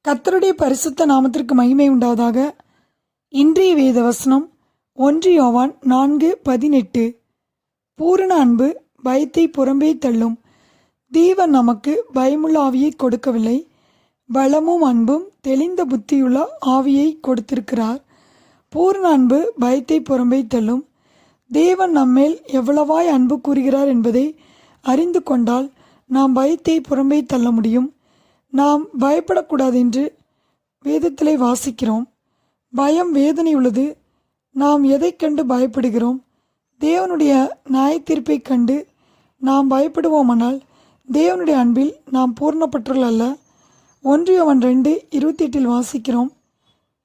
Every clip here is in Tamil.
கர்த்தருடைய பரிசுத்த நாமத்திற்கு மகிமை உண்டாவதாக. இன்றைய வேத வசனம் 1 யோவான் 4:18. பூரண அன்பு பயத்தை புறம்பே தள்ளும். தேவன் நமக்கு பயமுள்ள ஆவியை கொடுக்கவில்லை, பலமும் அன்பும் தெளிந்த புத்தியுள்ள ஆவியை கொடுத்திருக்கிறார். பூரண அன்பு பயத்தை புறம்பே தள்ளும். தேவன் நம்மேல் எவ்வளவாய் அன்பு கூறுகிறார் என்பதை அறிந்து கொண்டால் நாம் பயத்தை புறம்பே தள்ள முடியும். நாம் பயப்படக்கூடாது என்று வேதத்திலே வாசிக்கிறோம். பயம் வேதனை உள்ளது. நாம் எதை கண்டு பயப்படுகிறோம்? தேவனுடைய நியாயத்தீர்ப்பை கண்டு நாம் பயப்படுவோமானால் தேவனுடைய அன்பில் நாம் பூர்ணப்பட்டவர்கள் அல்ல. 1 யோவான் 2:28 வாசிக்கிறோம்.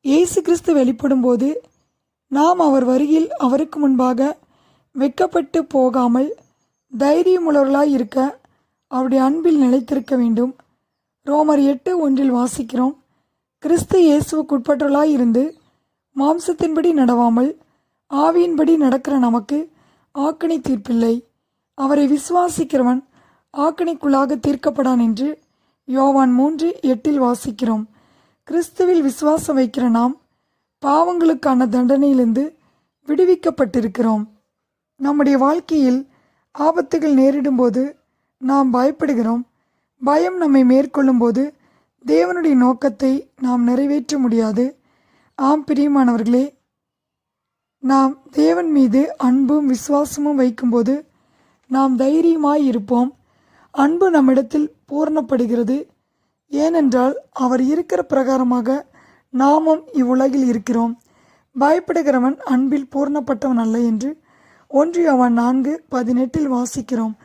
இயேசு கிறிஸ்து வெளிப்படும் போது நாம் அவர் வருகையில் அவருக்கு முன்பாக வெட்கப்பட்டு போகாமல் தைரியமுள்ளவர்களாய் இருக்க அவருடைய அன்பில் நிலைத்திருக்க வேண்டும். ரோமர் 8:1 வாசிக்கிறோம். கிறிஸ்து இயேசுவுக்குட்பட்டவர்களாய் இருந்து மாம்சத்தின்படி நடவாமல் ஆவியின்படி நடக்கிற நமக்கு ஆக்கணை தீர்ப்பில்லை. அவரை விசுவாசிக்கிறவன் ஆக்கணைக்குள்ளாக தீர்க்கப்படான் என்று யோவான் 3:8 வாசிக்கிறோம். கிறிஸ்துவில் விசுவாசம் வைக்கிற நாம் பாவங்களுக்கான தண்டனையிலிருந்து விடுவிக்கப்பட்டிருக்கிறோம். நம்முடைய வாழ்க்கையில் ஆபத்துகள் நேரிடும்போது நாம் பயப்படுகிறோம். பயம் நம்மை மேற்கொள்ளும் போது தேவனுடைய நோக்கத்தை நாம் நிறைவேற்ற முடியாது. ஆம் பிரியமானவர்களே, நாம் தேவன் மீது அன்பும் விசுவாசமும் வைக்கும்போது நாம் தைரியமாய் இருப்போம். அன்பு நம்மிடத்தில் பூர்ணப்படுகிறது. ஏனென்றால் அவர் இருக்கிற பிரகாரமாக நாமும் இவ்வுலகில் இருக்கிறோம். பயப்படுகிறவன் அன்பில் பூர்ணப்பட்டவன் அல்ல என்று 1 யோவான் 4:18 வாசிக்கிறோம்.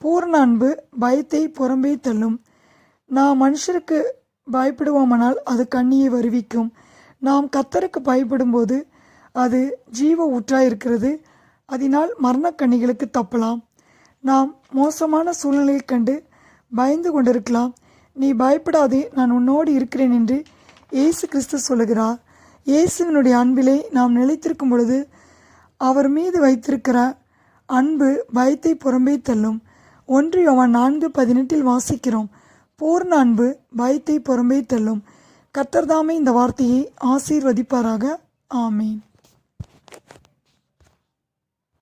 பூர்ண அன்பு பயத்தை புறம்பே தள்ளும். நாம் மனுஷருக்கு பயப்படுவோமானால் அது கண்ணியை வருவிக்கும். நாம் கர்த்தருக்கு பயப்படும்போது அது ஜீவ ஊற்றாயிருக்கிறது. அதனால் மரணக்கண்ணிகளுக்கு தப்பலாம். நாம் மோசமான சூழ்நிலையை கண்டு பயந்து கொண்டிருக்கலாம். நீ பயப்படாதே, நான் உன்னோடு இருக்கிறேன் என்று இயேசு கிறிஸ்து சொல்லுகிறார். இயேசுவினுடைய அன்பிலே நாம் நிலைத்திருக்கும் பொழுது அவர் மீது வைத்திருக்கிற அன்பு பயத்தை புறம்பே தள்ளும். 1 யோவான் 4:18 வாசிக்கிறோம். பூர்ண அன்பு பயத்தை புறம்பே தள்ளும். கர்த்தர் தாமே இந்த வார்த்தையை ஆசீர்வதிப்பாராக. ஆமீன்.